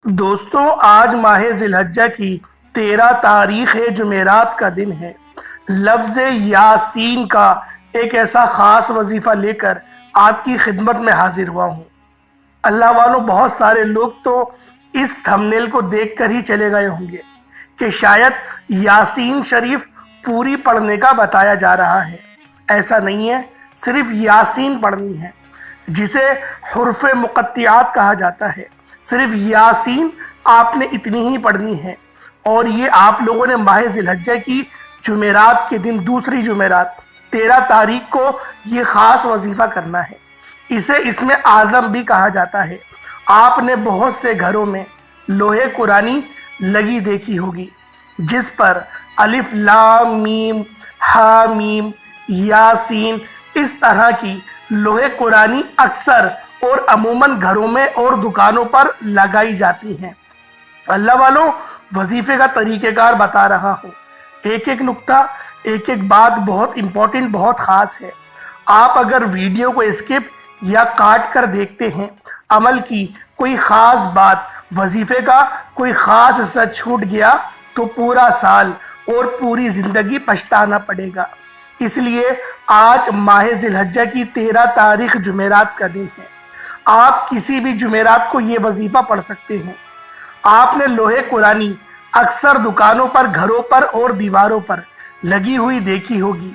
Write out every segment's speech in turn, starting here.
دوستوں، آج ماہ ذی الحجہ کی 13 تاریخ جمعرات کا دن ہے۔ لفظ یاسین کا ایک ایسا خاص وظیفہ لے کر آپ کی خدمت میں حاضر ہوا ہوں۔ اللہ والوں، بہت سارے لوگ تو اس تھمبنیل کو دیکھ کر ہی چلے گئے ہوں گے کہ شاید یاسین شریف پوری پڑھنے کا بتایا جا رہا ہے۔ ایسا نہیں ہے، صرف یاسین پڑھنی ہے، جسے حروف مقطعات کہا جاتا ہے۔ صرف یاسین آپ نے اتنی ہی پڑھنی ہے، اور یہ آپ لوگوں نے ماہ ذی الحجہ کی جمعرات کے دن، دوسری جمعرات 13 تاریخ کو یہ خاص وظیفہ کرنا ہے۔ اسے اسم اعظم بھی کہا جاتا ہے۔ آپ نے بہت سے گھروں میں لوح قرآنی لگی دیکھی ہوگی، جس پر الف لام میم ہا میم یاسین اس طرح کی لوح قرآنی اکثر اور عموماً گھروں میں اور دکانوں پر لگائی جاتی ہیں۔ اللہ والوں، وظیفے کا طریقہ کار بتا رہا ہوں۔ ایک ایک نقطہ، ایک ایک بات بہت امپورٹنٹ، بہت خاص ہے۔ آپ اگر ویڈیو کو اسکپ یا کاٹ کر دیکھتے ہیں، عمل کی کوئی خاص بات، وظیفے کا کوئی خاص حصہ چھوٹ گیا تو پورا سال اور پوری زندگی پچھتانا پڑے گا۔ اس لیے آج ماہ ذی الحجہ کی 13 تاریخ جمعرات کا دن ہے۔ آپ کسی بھی جمعرات کو یہ وظیفہ پڑھ سکتے ہیں۔ آپ نے لوح قرآنی اکثر دکانوں پر، گھروں پر اور دیواروں پر لگی ہوئی دیکھی ہوگی۔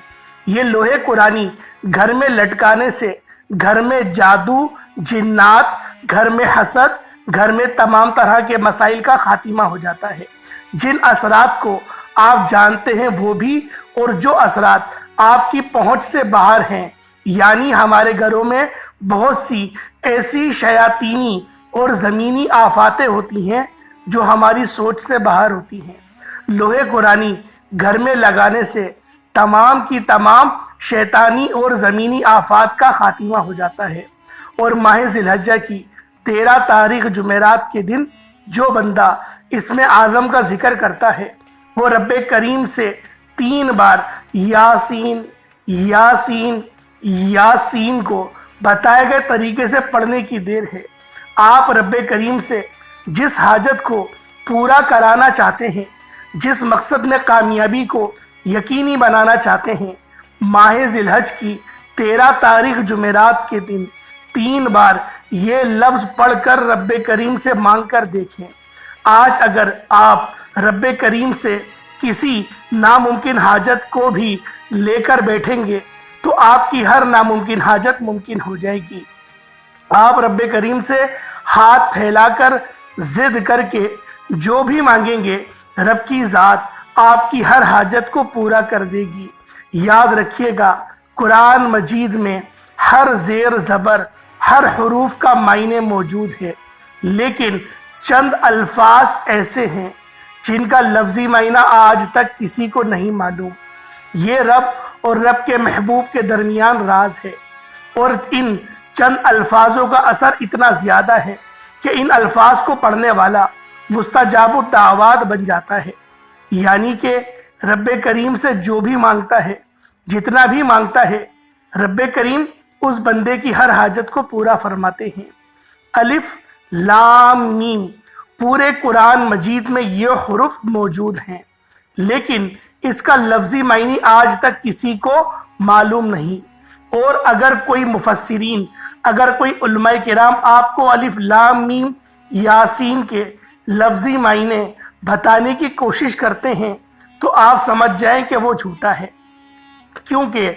یہ لوح قرآنی گھر میں لٹکانے سے گھر میں جادو، جنات، گھر میں حسد، گھر میں تمام طرح کے مسائل کا خاتمہ ہو جاتا ہے۔ جن اثرات کو آپ جانتے ہیں وہ بھی، اور جو اثرات آپ کی پہنچ سے باہر ہیں، یعنی ہمارے گھروں میں بہت سی ایسی شیاطینی اور زمینی آفاتیں ہوتی ہیں جو ہماری سوچ سے باہر ہوتی ہیں۔ لوح قرآنی گھر میں لگانے سے تمام کی تمام شیطانی اور زمینی آفات کا خاتمہ ہو جاتا ہے۔ اور ماہ ذی الحجہ کی 13 تاریخ جمعرات کے دن جو بندہ اسم اعظم کا ذکر کرتا ہے، وہ رب کریم سے 3 بار یاسین یاسین یاسین کو بتائے گئے طریقے سے پڑھنے کی دیر ہے۔ آپ رب کریم سے جس حاجت کو پورا کرانا چاہتے ہیں، جس مقصد میں کامیابی کو یقینی بنانا چاہتے ہیں، ماہ ذی الحجہ کی 13 تاریخ جمعرات کے دن 3 بار یہ لفظ پڑھ کر رب کریم سے مانگ کر دیکھیں۔ آج اگر آپ رب کریم سے کسی ناممکن حاجت کو بھی لے کر بیٹھیں گے تو آپ کی ہر ناممکن حاجت ممکن ہو جائے گی۔ آپ رب کریم سے ہاتھ پھیلا کر ضد کر کے جو بھی مانگیں گے، رب کی ذات آپ کی ہر حاجت کو پورا کر دے گی۔ یاد رکھیے گا، قرآن مجید میں ہر زیر زبر، ہر حروف کا معنی موجود ہے، لیکن چند الفاظ ایسے ہیں جن کا لفظی معنی آج تک کسی کو نہیں معلوم۔ یہ رب اور رب کے محبوب کے درمیان راز ہے، اور ان چند الفاظوں کا اثر اتنا زیادہ ہے کہ ان الفاظ کو پڑھنے والا مستجاب الدعوات بن جاتا ہے۔ یعنی کہ رب کریم سے جو بھی مانگتا ہے، جتنا بھی مانگتا ہے، رب کریم اس بندے کی ہر حاجت کو پورا فرماتے ہیں۔ الف لام میم، پورے قرآن مجید میں یہ حروف موجود ہیں، لیکن اس کا لفظی معنی آج تک کسی کو معلوم نہیں۔ اور اگر کوئی مفسرین، اگر کوئی علماء کرام آپ کو الف لام میم یاسین کے لفظی معنی بتانے کی کوشش کرتے ہیں تو آپ سمجھ جائیں کہ وہ جھوٹا ہے، کیونکہ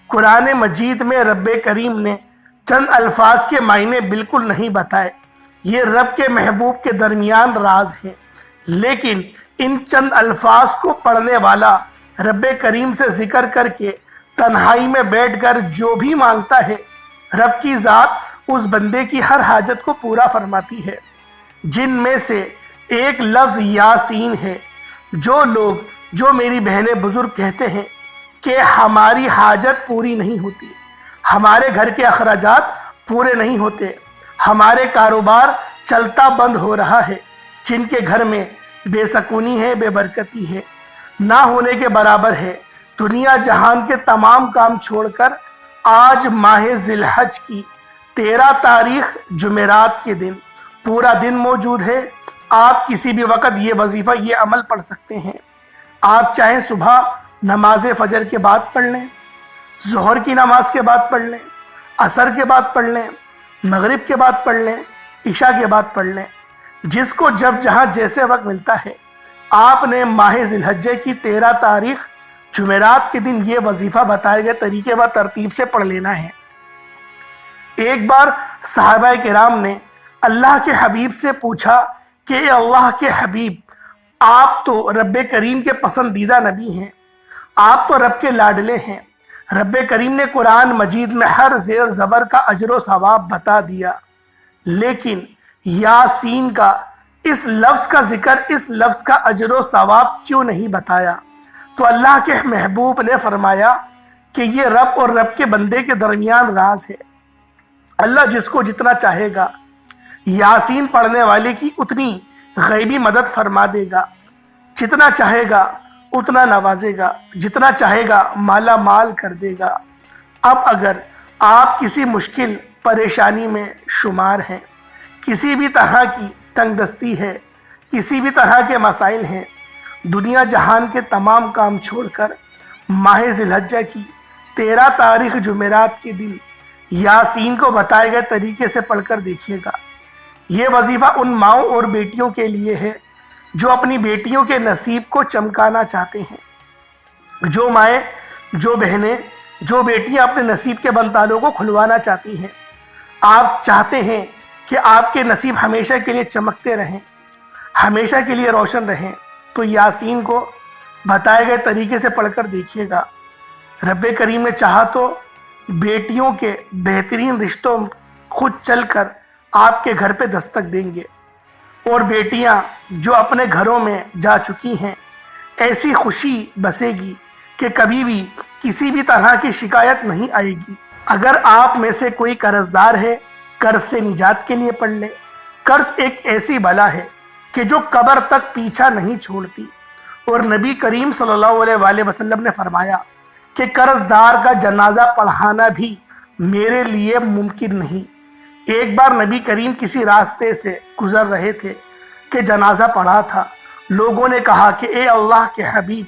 قرآن مجید میں رب کریم نے چند الفاظ کے معنی بالکل نہیں بتائے۔ یہ رب کے محبوب کے درمیان راز ہے، لیکن ان چند الفاظ کو پڑھنے والا رب کریم سے ذکر کر کے تنہائی میں بیٹھ کر جو بھی مانگتا ہے، رب کی ذات اس بندے کی ہر حاجت کو پورا فرماتی ہے۔ جن میں سے ایک لفظ یاسین ہے۔ جو میری بہنیں بزرگ کہتے ہیں کہ ہماری حاجت پوری نہیں ہوتی، ہمارے گھر کے اخراجات پورے نہیں ہوتے، ہمارے کاروبار چلتا بند ہو رہا ہے، جن کے گھر میں بے سکونی ہے، بے برکتی ہے، نہ ہونے کے برابر ہے، دنیا جہان کے تمام کام چھوڑ کر آج ماہ ذی الحجہ کی 13 تاریخ جمعرات کے دن پورا دن موجود ہے، آپ کسی بھی وقت یہ وظیفہ یہ عمل پڑھ سکتے ہیں۔ آپ چاہیں صبح نماز فجر کے بعد پڑھ لیں، ظہر کی نماز کے بعد پڑھ لیں، عصر کے بعد پڑھ لیں، مغرب کے بعد پڑھ لیں، عشاء کے بعد پڑھ لیں، جس کو جب جہاں جیسے وقت ملتا ہے۔ آپ نے ماہ ذی الحجہ کی 13 تاریخ جمعرات کے دن یہ وظیفہ بتائے گئے طریقے و ترتیب سے پڑھ لینا ہے۔ ایک بار صحابہ کرام نے اللہ کے حبیب سے پوچھا کہ اے اللہ کے حبیب، آپ تو رب کریم کے پسندیدہ نبی ہیں، آپ تو رب کے لاڈلے ہیں۔ رب کریم نے قرآن مجید میں ہر زیر زبر کا اجر و ثواب بتا دیا، لیکن یاسین کا اس لفظ کا ذکر، اس لفظ کا اجر و ثواب کیوں نہیں بتایا؟ تو اللہ کے محبوب نے فرمایا کہ یہ رب اور رب کے بندے کے درمیان راز ہے۔ اللہ جس کو جتنا چاہے گا یاسین پڑھنے والے کی اتنی غیبی مدد فرما دے گا، جتنا چاہے گا اتنا نوازے گا، جتنا چاہے گا مالا مال کر دے گا۔ اب اگر آپ کسی مشکل پریشانی میں شمار ہیں، کسی بھی طرح کی تنگ دستی ہے، کسی بھی طرح کے مسائل ہیں، دنیا جہان کے تمام کام چھوڑ کر ماہ ذی الحجہ کی 13 تاریخ جمعرات کے دن یاسین کو بتائے گئے طریقے سے پڑھ کر دیکھیے گا۔ یہ وظیفہ ان ماؤں اور بیٹیوں کے لیے ہے جو اپنی بیٹیوں کے نصیب کو چمکانا چاہتے ہیں، جو مائیں، جو بہنیں، جو بیٹیاں اپنے نصیب کے بنتالوں کو کھلوانا چاہتی ہیں۔ آپ چاہتے ہیں کہ آپ کے نصیب ہمیشہ کے لیے چمکتے رہیں، ہمیشہ کے لیے روشن رہیں، تو یاسین کو بتائے گئے طریقے سے پڑھ کر دیکھیے گا۔ رب کریم نے چاہا تو بیٹیوں کے بہترین رشتوں خود چل کر آپ کے گھر پہ دستک دیں گے، اور بیٹیاں جو اپنے گھروں میں جا چکی ہیں ایسی خوشی بسے گی کہ کبھی بھی کسی بھی طرح کی شکایت نہیں آئے گی۔ اگر آپ میں سے کوئی قرضدار ہے، قرض سے نجات کے لیے پڑھ لے۔ قرض ایک ایسی بلا ہے کہ جو قبر تک پیچھا نہیں چھوڑتی، اور نبی کریم صلی اللہ علیہ وآلہ وسلم نے فرمایا کہ قرضدار کا جنازہ پڑھانا بھی میرے لیے ممکن نہیں۔ ایک بار نبی کریم کسی راستے سے گزر رہے تھے کہ جنازہ پڑھا تھا۔ لوگوں نے کہا کہ اے اللہ کے حبیب،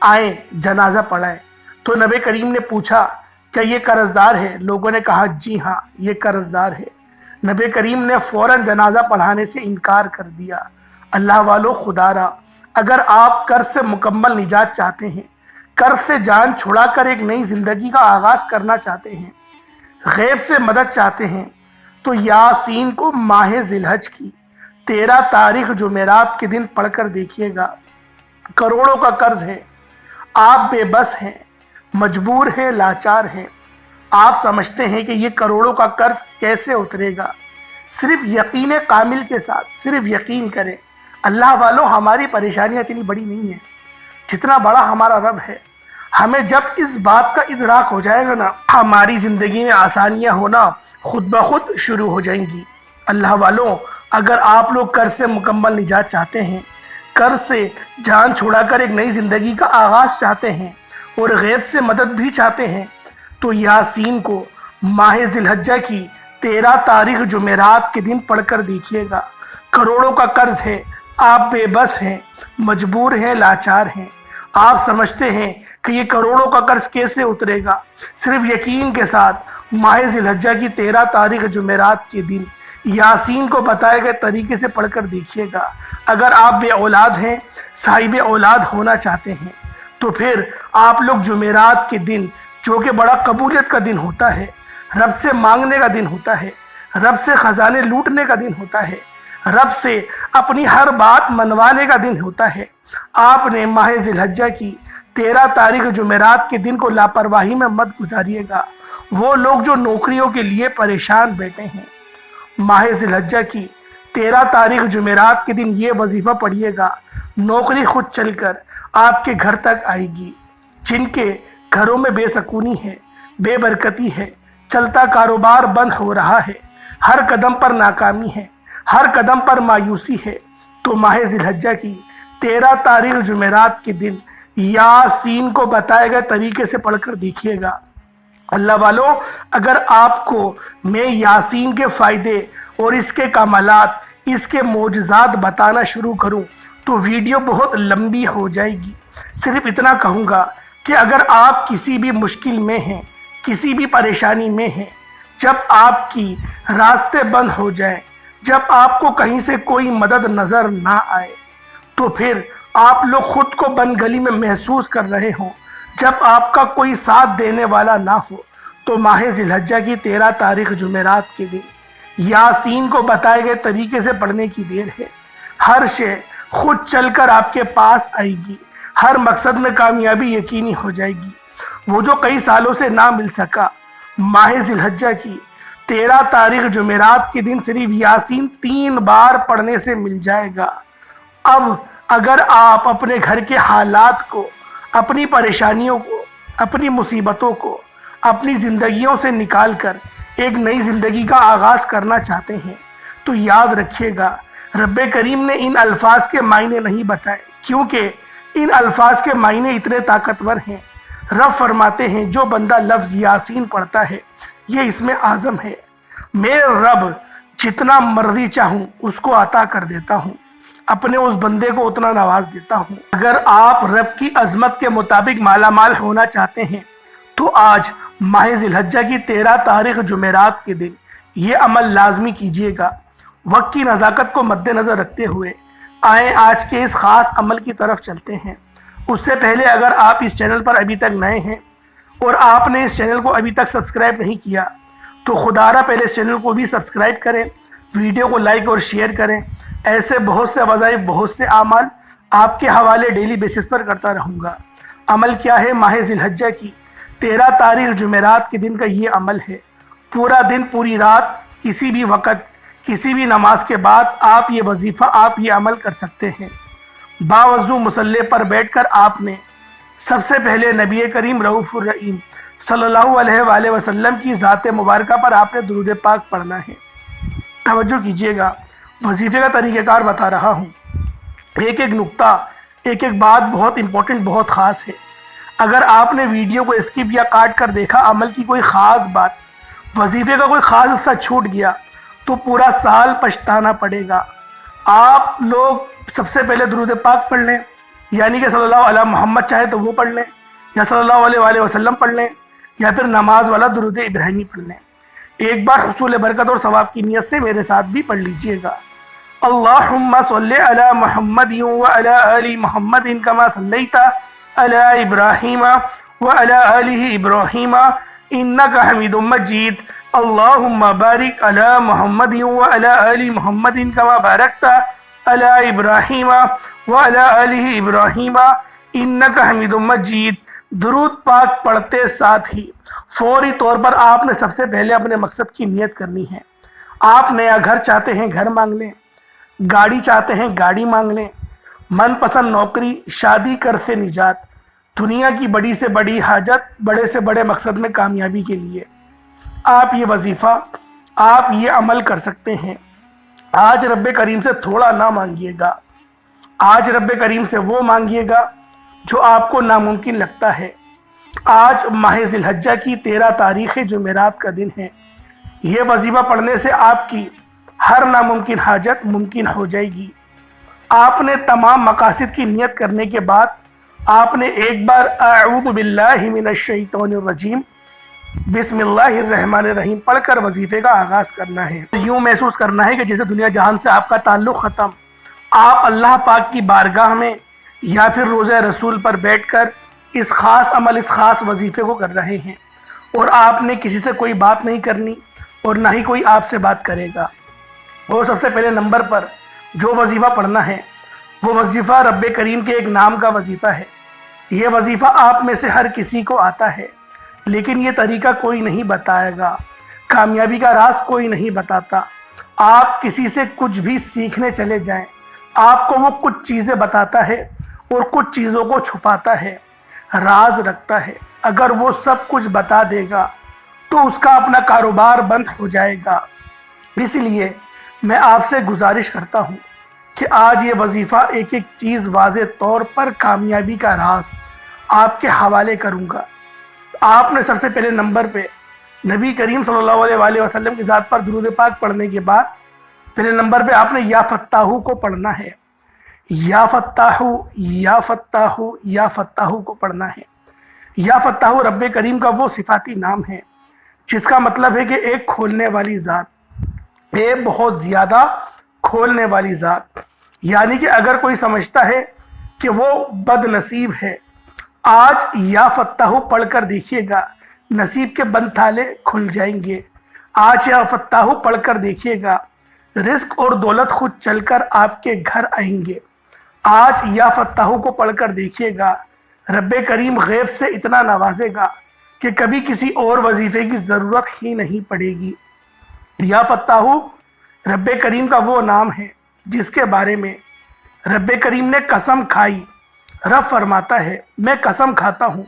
آئیں جنازہ پڑھائیں۔ تو نبی کریم نے پوچھا کیا یہ قرضدار ہے؟ لوگوں نے کہا جی ہاں یہ قرضدار ہے۔ نبی کریم نے فوراً جنازہ پڑھانے سے انکار کر دیا۔ اللہ والو، خدا را، اگر آپ قرض سے مکمل نجات چاہتے ہیں، قرض سے جان چھڑا کر ایک نئی زندگی کا آغاز کرنا چاہتے ہیں، غیب سے مدد چاہتے ہیں، تو یاسین کو ماہ ذی الحجہ کی 13 تاریخ جمعرات کے دن پڑھ کر دیکھیے گا۔ کروڑوں کا قرض ہے، آپ بے بس ہیں، مجبور ہیں، لاچار ہیں۔ آپ سمجھتے ہیں کہ یہ کروڑوں کا قرض کیسے اترے گا؟ صرف یقین کامل کے ساتھ صرف یقین کریں۔ اللہ والو، ہماری پریشانیاں اتنی بڑی نہیں ہیں جتنا بڑا ہمارا رب ہے۔ ہمیں جب اس بات کا ادراک ہو جائے گا نا، ہماری زندگی میں آسانیاں ہونا خود بخود شروع ہو جائیں گی۔ اللہ والوں، اگر آپ لوگ قرض سے مکمل نجات چاہتے ہیں، قرض سے جان چھڑا کر ایک نئی زندگی کا آغاز چاہتے ہیں، اور غیب سے مدد بھی چاہتے ہیں، تو یاسین کو ماہ ذی الحجہ کی 13 تاریخ جمعرات کے دن پڑھ کر دیکھیے گا۔ کروڑوں کا قرض ہے، آپ بے بس ہیں، مجبور ہیں، لاچار ہیں۔ آپ سمجھتے ہیں کہ یہ کروڑوں کا قرض کیسے اترے گا؟ صرف یقین کے ساتھ ماہ ذی الحجہ کی 13 تاریخ جمعرات کے دن یاسین کو بتائے گئے طریقے سے پڑھ کر دیکھیے گا۔ اگر آپ بے اولاد ہیں، صاحب اولاد ہونا چاہتے ہیں، تو پھر آپ لوگ جمعرات کے دن، جو کہ بڑا قبولیت کا دن ہوتا ہے، رب سے مانگنے کا دن ہوتا ہے، رب سے خزانے لوٹنے کا دن ہوتا ہے، رب سے اپنی ہر بات منوانے کا دن ہوتا ہے، آپ نے ماہ ذی الحجہ کی 13 تاریخ جمعرات کے دن کو لاپرواہی میں مت گزاریے گا۔ وہ لوگ جو نوکریوں کے لیے پریشان بیٹھے ہیں، ماہ ذی الحجہ کی 13 تاریخ جمعرات کے دن یہ وظیفہ پڑھیے گا، نوکری خود چل کر آپ کے گھر تک آئے گی۔ جن کے گھروں میں بے سکونی ہے، بے برکتی ہے، چلتا کاروبار بند ہو رہا ہے، ہر قدم پر ناکامی ہے، ہر قدم پر مایوسی ہے، تو ماہ ذی الحجہ کی 13 تاریخ جمعرات کے دن یاسین کو بتائے گئے طریقے سے پڑھ کر دیکھیے گا۔ اللہ والو، اگر آپ کو میں یاسین کے فائدے اور اس کے کمالات اس کے معجزات بتانا شروع کروں تو ویڈیو بہت لمبی ہو جائے گی۔ صرف اتنا کہوں گا کہ اگر آپ کسی بھی مشکل میں ہیں، کسی بھی پریشانی میں ہیں، جب آپ کی راستے بند ہو جائیں، جب آپ کو کہیں سے کوئی مدد نظر نہ آئے، تو پھر آپ لوگ خود کو بند گلی میں محسوس کر رہے ہوں، جب آپ کا کوئی ساتھ دینے والا نہ ہو، تو ماہ ذی الحجہ کی 13 تاریخ جمعرات کے دن یاسین کو بتائے گئے طریقے سے پڑھنے کی دیر ہے۔ ہر شے خود چل کر آپ کے پاس آئے گی، ہر مقصد میں کامیابی یقینی ہو جائے گی۔ وہ جو کئی سالوں سے نہ مل سکا، ماہ ذی الحجہ کی 13 تاریخ جمعرات کے دن صرف یاسین 3 بار پڑھنے سے مل جائے گا۔ اب اگر آپ اپنے گھر کے حالات کو، اپنی پریشانیوں کو، اپنی مصیبتوں کو اپنی زندگیوں سے نکال کر ایک نئی زندگی کا آغاز کرنا چاہتے ہیں، تو یاد رکھیے گا رب کریم نے ان الفاظ کے معنی نہیں بتائے، کیونکہ ان الفاظ کے معنی اتنے طاقتور ہیں۔ رب فرماتے ہیں جو بندہ لفظ یاسین پڑھتا ہے یہ اسم اعظم ہے، میں رب جتنا مرضی چاہوں اس کو عطا کر دیتا ہوں، اپنے اس بندے کو اتنا نواز دیتا ہوں۔ اگر آپ رب کی عظمت کے مطابق مالا مال ہونا چاہتے ہیں تو آج ماہ ذی الحجہ کی 13 تاریخ جمعرات کے دن یہ عمل لازمی کیجیے گا۔ وقت کی نزاکت کو مد نظر رکھتے ہوئے آئیں آج کے اس خاص عمل کی طرف چلتے ہیں۔ اس سے پہلے اگر آپ اس چینل پر ابھی تک نئے ہیں اور آپ نے اس چینل کو ابھی تک سبسکرائب نہیں کیا تو خدارہ پہلے اس چینل کو بھی سبسکرائب کریں، ویڈیو کو لائک اور شیئر کریں۔ ایسے بہت سے وظائف، بہت سے اعمال آپ کے حوالے ڈیلی بیسس پر کرتا رہوں گا۔ عمل کیا ہے؟ ماہ ذی الحجہ کی 13 تاریخ جمعرات کے دن کا یہ عمل ہے۔ پورا دن، پوری رات، کسی بھی وقت، کسی بھی نماز کے بعد آپ یہ وظیفہ، آپ یہ عمل کر سکتے ہیں۔ باوضو مصلی پر بیٹھ کر آپ نے سب سے پہلے نبی کریم رؤوف الرحیم صلی اللہ علیہ وآلہ وسلم کی ذات مبارکہ پر آپ نے درود پاک پڑھنا ہے۔ توجہ کیجئے گا، وظیفے کا طریقہ کار بتا رہا ہوں۔ ایک ایک نقطہ، ایک ایک بات بہت امپورٹنٹ، بہت خاص ہے۔ اگر آپ نے ویڈیو کو اسکپ یا کاٹ کر دیکھا، عمل کی کوئی خاص بات، وظیفے کا کوئی خاص حصہ چھوٹ گیا تو پورا سال پچھتانا پڑے گا۔ آپ لوگ سب سے پہلے درود پاک پڑھ لیں، یعنی کہ صلی اللہ علیہ محمد چاہے تو وہ پڑھ لیں، یا صلی اللہ علیہ وآلہ وسلم پڑھ لیں، یا پھر نماز والا درود ابراہیمی پڑھ لیں۔ ایک بار حصول برکت اور ثواب کی نیت سے میرے ساتھ بھی پڑھ لیجئے گا۔ اللہم صلی علی محمد وعلی آل محمد کما صلیت علی ابراہیم وعلی آل ابراہیم انک حمید مجید۔ اللہم بارک علی محمد وعلی آل محمد کما بارکت علی ابراہیم وعلی آل ابراہیم انک حمید مجید۔ درود پاک پڑھتے ساتھ ہی فوری طور پر آپ نے سب سے پہلے اپنے مقصد کی نیت کرنی ہے۔ آپ نیا گھر چاہتے ہیں، گھر مانگ لیں، گاڑی چاہتے ہیں، گاڑی مانگ لیں، من پسند نوکری، شادی کر سے نجات، دنیا کی بڑی سے بڑی حاجت، بڑے سے بڑے مقصد میں کامیابی کے لیے آپ یہ وظیفہ، آپ یہ عمل کر سکتے ہیں۔ آج رب کریم سے تھوڑا نہ مانگیے گا، آج رب کریم سے وہ مانگیے گا جو آپ کو ناممکن لگتا ہے۔ آج ماہ ذی الحجہ کی 13 تاریخ جمعرات کا دن ہے۔ یہ وظیفہ پڑھنے سے آپ کی ہر ناممکن حاجت ممکن ہو جائے گی۔ آپ نے تمام مقاصد کی نیت کرنے کے بعد آپ نے ایک بار اعوذ باللہ من الشیطان الرجیم بسم اللہ الرحمن الرحیم پڑھ کر وظیفے کا آغاز کرنا ہے۔ یوں محسوس کرنا ہے کہ جیسے دنیا جہان سے آپ کا تعلق ختم، آپ اللہ پاک کی بارگاہ میں یا پھر روضہ رسول پر بیٹھ کر اس خاص عمل، اس خاص وظیفے کو کر رہے ہیں، اور آپ نے کسی سے کوئی بات نہیں کرنی اور نہ ہی کوئی آپ سے بات کرے گا۔ اور سب سے پہلے نمبر پر جو وظیفہ پڑھنا ہے وہ وظیفہ رب کریم کے ایک نام کا وظیفہ ہے۔ یہ وظیفہ آپ میں سے ہر کسی کو آتا ہے، لیکن یہ طریقہ کوئی نہیں بتائے گا، کامیابی کا راز کوئی نہیں بتاتا۔ آپ کسی سے کچھ بھی سیکھنے چلے جائیں، آپ کو وہ کچھ چیزیں بتاتا ہے اور کچھ چیزوں کو چھپاتا ہے، راز رکھتا ہے۔ اگر وہ سب کچھ بتا دے گا تو اس کا اپنا کاروبار بند ہو جائے گا۔ اس لیے میں آپ سے گزارش کرتا ہوں کہ آج یہ وظیفہ، ایک ایک چیز واضح طور پر کامیابی کا راز آپ کے حوالے کروں گا۔ آپ نے سب سے پہلے نمبر پہ نبی کریم صلی اللہ علیہ وآلہ وسلم کی ذات پر درود پاک پڑھنے کے بعد پہلے نمبر پہ آپ نے یا فتاحو کو پڑھنا ہے، یا فتاحو یا فتاحو یا فتاحو کو پڑھنا ہے۔ یا فتاحو رب کریم کا وہ صفاتی نام ہے جس کا مطلب ہے کہ ایک کھولنے والی ذات، ایک بہت زیادہ کھولنے والی ذات، یعنی کہ اگر کوئی سمجھتا ہے کہ وہ بد نصیب ہے، آج یا فتاحو پڑھ کر دیکھیے گا نصیب کے بند تالے کھل جائیں گے۔ آج یا فتاحو پڑھ کر دیکھیے گا رزق اور دولت خود چل کر آپ کے گھر آئیں گے۔ آج یا فتاحو کو پڑھ کر دیکھیے گا رب کریم غیب سے اتنا نوازے گا کہ کبھی کسی اور وظیفے کی ضرورت ہی نہیں پڑے گی۔ یا فتاحو رب کریم کا وہ نام ہے جس کے بارے میں رب کریم نے قسم کھائی۔ رب فرماتا ہے میں قسم کھاتا ہوں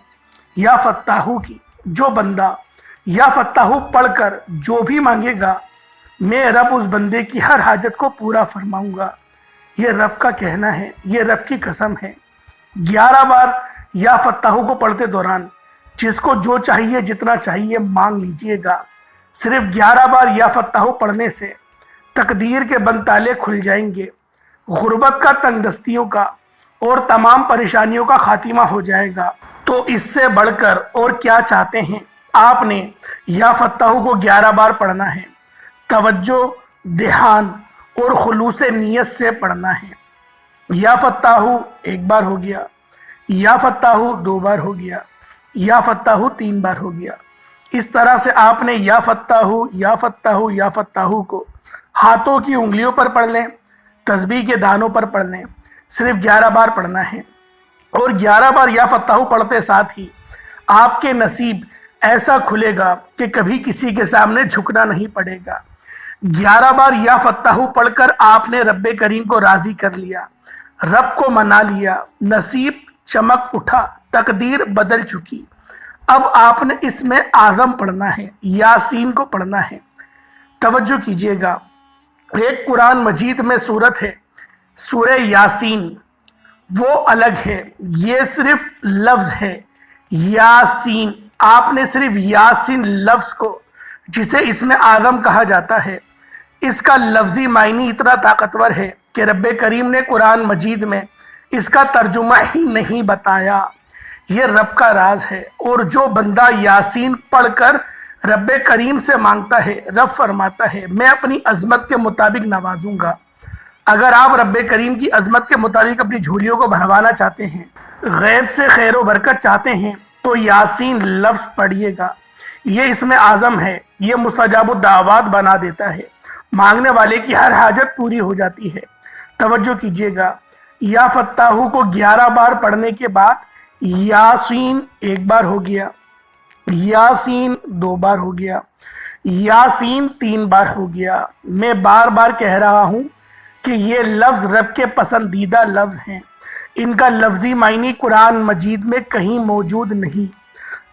یا فتاحو کی، جو بندہ یا فتاحو پڑھ کر جو بھی مانگے گا میں رب اس بندے کی ہر حاجت کو پورا فرماؤں گا۔ یہ رب کا کہنا ہے، یہ رب کی قسم ہے۔ 11 بار یا فتاحو کو پڑھتے دوران جس کو جو چاہیے جتنا چاہیے مانگ لیجئے گا۔ صرف 11 بار یا فتاحو پڑھنے سے تقدیر کے بند تالے کھل جائیں گے، غربت کا، تنگ دستیوں کا اور تمام پریشانیوں کا خاتمہ ہو جائے گا۔ تو اس سے بڑھ کر اور کیا چاہتے ہیں؟ آپ نے یا فتاحو کو 11 بار پڑھنا ہے، توجہ، دھیان اور خلوص نیت سے پڑھنا ہے۔ یا فتاحو 1 بار ہو گیا، یا فتاحو 2 بار ہو گیا، یا فتاحو 3 بار ہو گیا۔ اس طرح سے آپ نے یا فتاحو یا فتاحو یا فتاحو کو ہاتھوں کی انگلیوں پر پڑھ لیں، تسبیح کے دانوں پر پڑھ لیں، صرف 11 بار پڑھنا ہے۔ اور 11 بار یا فتاحو پڑھتے ساتھ ہی آپ کے نصیب ایسا کھلے گا کہ کبھی کسی کے سامنے جھکنا نہیں پڑے گا۔ 11 بار یا فتاحو پڑھ کر آپ نے رب کریم کو راضی کر لیا، رب کو منا لیا، نصیب چمک اٹھا، تقدیر بدل چکی۔ اب آپ نے اس میں اعظم پڑھنا ہے، یاسین کو پڑھنا ہے۔ توجہ کیجئے گا، ایک قرآن مجید میں سورت ہے سورہ یاسین، وہ الگ ہے، یہ صرف لفظ ہے یاسین۔ آپ نے صرف یاسین لفظ کو، جسے اس میں اعظم کہا جاتا ہے، اس کا لفظی معنی اتنا طاقتور ہے کہ رب کریم نے قرآن مجید میں اس کا ترجمہ ہی نہیں بتایا۔ یہ رب کا راز ہے، اور جو بندہ یاسین پڑھ کر رب کریم سے مانگتا ہے، رب فرماتا ہے میں اپنی عظمت کے مطابق نوازوں گا۔ اگر آپ رب کریم کی عظمت کے مطابق اپنی جھولیوں کو بھروانا چاہتے ہیں، غیب سے خیر و برکت چاہتے ہیں، تو یاسین لفظ پڑھیے گا۔ یہ اس میں اعظم ہے، یہ مستجاب الدعوات بنا دیتا ہے، مانگنے والے کی ہر حاجت پوری ہو جاتی ہے۔ توجہ کیجئے گا، یا فتاحو کو 11 بار پڑھنے کے بعد یاسین 1 بار ہو گیا، یاسین 2 بار ہو گیا، یاسین 3 بار ہو گیا۔ میں بار بار کہہ رہا ہوں کہ یہ لفظ رب کے پسندیدہ لفظ ہیں، ان کا لفظی معنی قرآن مجید میں کہیں موجود نہیں۔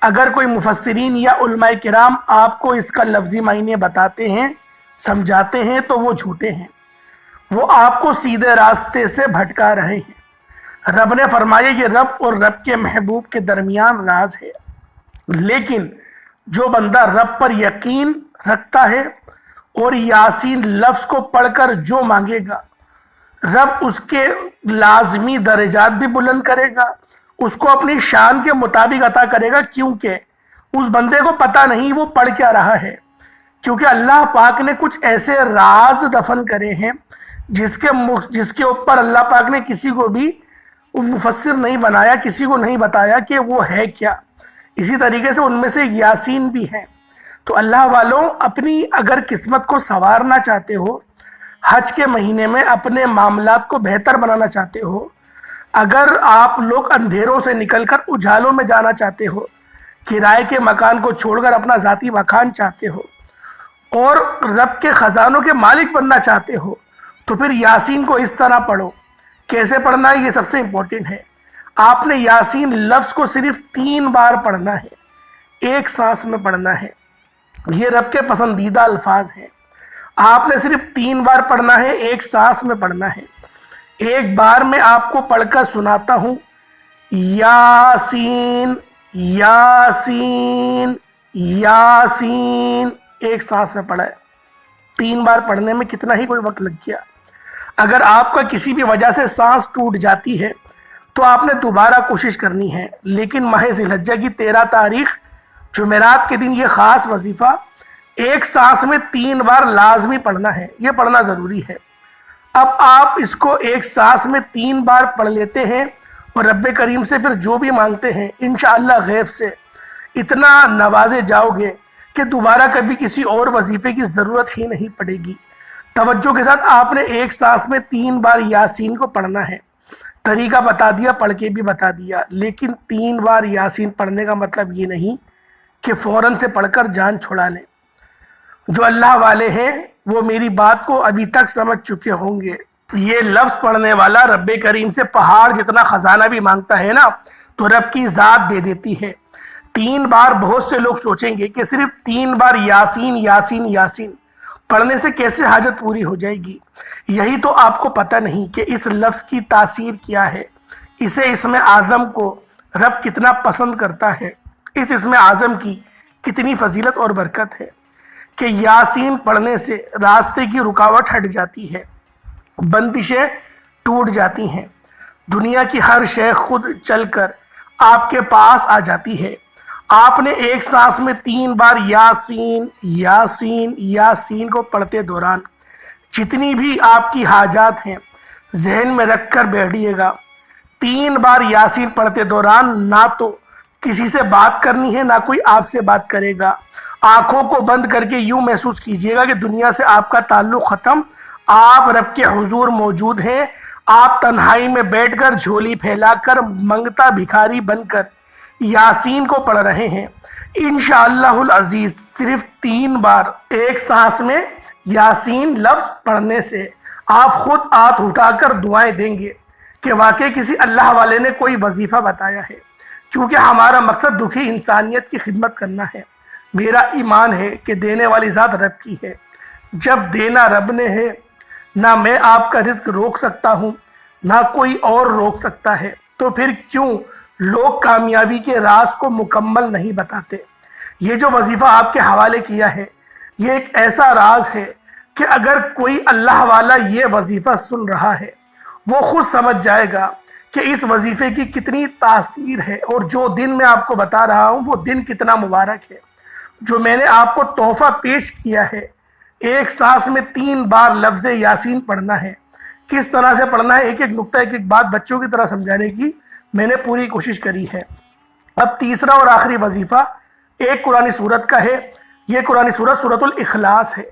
اگر کوئی مفسرین یا علماء کرام آپ کو اس کا لفظی معنی بتاتے ہیں، سمجھاتے ہیں، تو وہ جھوٹے ہیں، وہ آپ کو سیدھے راستے سے بھٹکا رہے ہیں۔ رب نے فرمایا یہ رب اور رب کے محبوب کے درمیان راز ہے، لیکن جو بندہ رب پر یقین رکھتا ہے اور یاسین لفظ کو پڑھ کر جو مانگے گا، رب اس کے لازمی درجات بھی بلند کرے گا، اس کو اپنی شان کے مطابق عطا کرے گا، کیونکہ اس بندے کو پتہ نہیں وہ پڑھ کیا رہا ہے، کیونکہ اللہ پاک نے کچھ ایسے راز دفن کرے ہیں جس کے اوپر اللہ پاک نے کسی کو بھی مفسر نہیں بنایا، کسی کو نہیں بتایا کہ وہ ہے کیا۔ اسی طریقے سے ان میں سے یاسین بھی ہیں۔ تو اللہ والوں، اپنی اگر قسمت کو سنوارنا چاہتے ہو، حج کے مہینے میں اپنے معاملات کو بہتر بنانا چاہتے ہو، اگر آپ لوگ اندھیروں سے نکل کر اجالوں میں جانا چاہتے ہو، کرائے کے مکان کو چھوڑ کر اپنا ذاتی مکان چاہتے ہو، اور رب کے خزانوں کے مالک بننا چاہتے ہو، تو پھر یاسین کو اس طرح پڑھو۔ کیسے پڑھنا ہے یہ سب سے امپورٹنٹ ہے۔ آپ نے یاسین لفظ کو صرف 3 بار پڑھنا ہے، ایک سانس میں پڑھنا ہے۔ یہ رب کے پسندیدہ الفاظ ہیں، آپ نے صرف 3 بار پڑھنا ہے، ایک سانس میں پڑھنا ہے۔ ایک بار میں آپ کو پڑھ کر سناتا ہوں، یاسین یاسین یاسین، ایک سانس میں پڑھا ہے۔ 3 بار پڑھنے میں کتنا ہی کوئی وقت لگ گیا۔ اگر آپ کا کسی بھی وجہ سے سانس ٹوٹ جاتی ہے تو آپ نے دوبارہ کوشش کرنی ہے، لیکن ماہ ذی الحجہ کی 13 تاریخ جمعرات کے دن یہ خاص وظیفہ ایک سانس میں 3 بار لازمی پڑھنا ہے، یہ پڑھنا ضروری ہے۔ اب آپ اس کو ایک سانس میں 3 بار پڑھ لیتے ہیں اور رب کریم سے پھر جو بھی مانگتے ہیں انشاءاللہ غیب سے اتنا نوازے جاؤ گے کہ دوبارہ کبھی کسی اور وظیفے کی ضرورت ہی نہیں پڑے گی۔ توجہ کے ساتھ آپ نے ایک سانس میں 3 بار یاسین کو پڑھنا ہے۔ طریقہ بتا دیا، پڑھ کے بھی بتا دیا، لیکن 3 بار یاسین پڑھنے کا مطلب یہ نہیں کہ فوراً سے پڑھ کر جان چھڑا لیں۔ جو اللہ والے ہیں وہ میری بات کو ابھی تک سمجھ چکے ہوں گے۔ یہ لفظ پڑھنے والا رب کریم سے پہاڑ جتنا خزانہ بھی مانگتا ہے نا تو رب کی ذات دے دیتی ہے۔ 3 بار بہت سے لوگ سوچیں گے کہ صرف 3 بار یاسین یاسین یاسین پڑھنے سے کیسے حاجت پوری ہو جائے گی۔ یہی تو آپ کو پتہ نہیں کہ اس لفظ کی تاثیر کیا ہے، اسے اسم اعظم کو رب کتنا پسند کرتا ہے، اس اسم اعظم کی کتنی فضیلت اور برکت ہے کہ یاسین پڑھنے سے راستے کی رکاوٹ ہٹ جاتی ہے، بندشیں ٹوٹ جاتی ہیں، دنیا کی ہر شے خود چل کر آپ کے پاس آ جاتی ہے۔ آپ نے ایک سانس میں 3 بار یاسین یاسین یاسین کو پڑھتے دوران جتنی بھی آپ کی حاجات ہیں ذہن میں رکھ کر بیٹھیے گا۔ 3 بار یاسین پڑھتے دوران نہ تو کسی سے بات کرنی ہے، نہ کوئی آپ سے بات کرے گا۔ آنکھوں کو بند کر کے یوں محسوس کیجئے گا کہ دنیا سے آپ کا تعلق ختم، آپ رب کے حضور موجود ہیں۔ آپ تنہائی میں بیٹھ کر جھولی پھیلا کر منگتا بھکاری بن کر یاسین کو پڑھ رہے ہیں۔ انشاءاللہ العزیز صرف 3 بار ایک سانس میں یاسین لفظ پڑھنے سے آپ خود ہاتھ اٹھا کر دعائیں دیں گے کہ واقعی کسی اللہ والے نے کوئی وظیفہ بتایا ہے، کیونکہ ہمارا مقصد دکھی انسانیت کی خدمت کرنا ہے۔ میرا ایمان ہے کہ دینے والی ذات رب کی ہے، جب دینا رب نے ہے نہ میں آپ کا رزق روک سکتا ہوں نہ کوئی اور روک سکتا ہے، تو پھر کیوں لوگ کامیابی کے راز کو مکمل نہیں بتاتے۔ یہ جو وظیفہ آپ کے حوالے کیا ہے یہ ایک ایسا راز ہے کہ اگر کوئی اللہ والا یہ وظیفہ سن رہا ہے وہ خود سمجھ جائے گا کہ اس وظیفے کی کتنی تاثیر ہے، اور جو دن میں آپ کو بتا رہا ہوں وہ دن کتنا مبارک ہے۔ جو میں نے آپ کو تحفہ پیش کیا ہے، ایک سانس میں 3 بار لفظ یاسین پڑھنا ہے۔ کس طرح سے پڑھنا ہے، ایک ایک نقطہ ایک ایک بات بچوں کی طرح سمجھانے کی میں نے پوری کوشش کری ہے۔ اب تیسرا اور آخری وظیفہ ایک قرآن سورت کا ہے۔ یہ قرآن سورت سورۃ الاخلاص ہے۔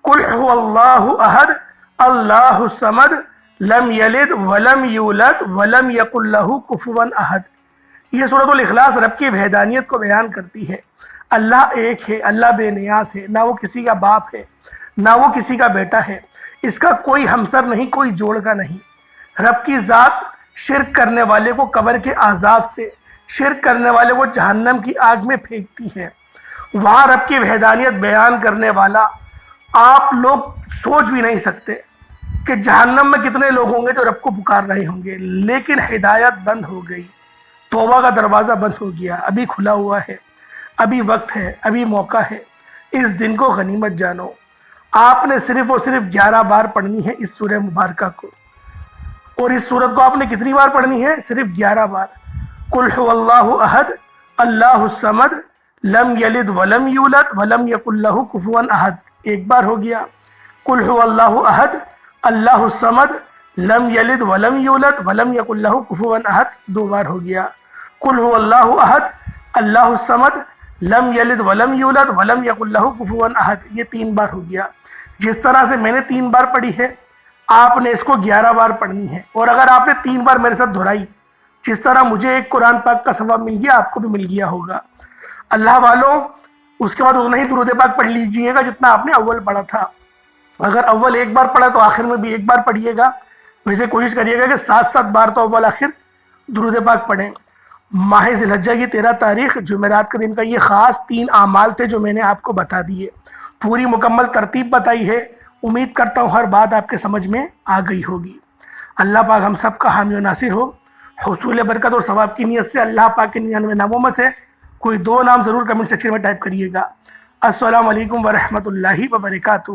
قل هو اللہ احد اللہ الصمد لم یلد ولم یولد ولم یکن لہ کفوا احد۔ یہ سورۃ الاخلاص رب کی وحدانیت کو بیان کرتی ہے۔ اللہ ایک ہے، اللہ بے نیاز ہے، نہ وہ کسی کا باپ ہے نہ وہ کسی کا بیٹا ہے، اس کا کوئی ہمسر نہیں، کوئی جوڑ کا نہیں۔ رب کی ذات شرک کرنے والے کو قبر کے عذاب سے، شرک کرنے والے کو جہنم کی آگ میں پھینکتی ہے۔ وہاں رب کی وحدانیت بیان کرنے والا آپ لوگ سوچ بھی نہیں سکتے کہ جہنم میں کتنے لوگ ہوں گے جو رب کو پکار رہے ہوں گے، لیکن ہدایت بند ہو گئی، توبہ کا دروازہ بند ہو گیا۔ ابھی کھلا ہوا ہے، ابھی وقت ہے، ابھی موقع ہے، اس دن کو غنیمت جانو۔ آپ نے صرف اور صرف 11 بار پڑھنی ہے اس سورہ مبارکہ کو، اور اس سورت کو آپ نے کتنی بار پڑھنی ہے؟ صرف 11 بار۔ قل هو اللہ احد اللہ الصمد لم یلد ولم یولد ولم یکن لہ کفوا احد، ایک بار ہو گیا۔ قل هو اللہ احد اللہ الصمد لم یلد ولم یولد ولم یکن لہ کفوا احد، 2 بار ہو گیا۔ قل هو اللہ احد اللہ الصمد لم یلد ولم یولد ولم یکن لہ کفوا احد، یہ 3 بار ہو گیا۔ جس طرح سے میں نے 3 بار پڑھی ہے آپ نے اس کو 11 بار پڑھنی ہے، اور اگر آپ نے 3 بار میرے ساتھ دہرائی، جس طرح مجھے ایک قرآن پاک کا ثواب مل گیا آپ کو بھی مل گیا ہوگا۔ اللہ والوں اس کے بعد اتنا ہی درود پاک پڑھ لیجئے گا جتنا آپ نے اول پڑھا تھا۔ اگر اول 1 بار پڑھا تو آخر میں بھی 1 بار پڑھیے گا، ویسے کوشش کریے گا کہ 7 بار تو اول آخر درود پاک پڑھیں۔ ماہ ذی الحجہ کی 13 تاریخ جمعرات کے دن کا یہ خاص 3 اعمال تھے جو میں نے آپ کو بتا دیے، پوری مکمل ترتیب بتائی ہے۔ امید کرتا ہوں ہر بات آپ کے سمجھ میں آ گئی ہوگی۔ اللہ پاک ہم سب کا حامی و ناصر ہو۔ حصول برکت اور ثواب کی نیت سے اللہ پاک کے 99 ناموں میں سے کوئی 2 نام ضرور کمنٹ سیکشن میں ٹائپ کریے گا۔ السلام علیکم ورحمۃ اللہ وبرکاتہ۔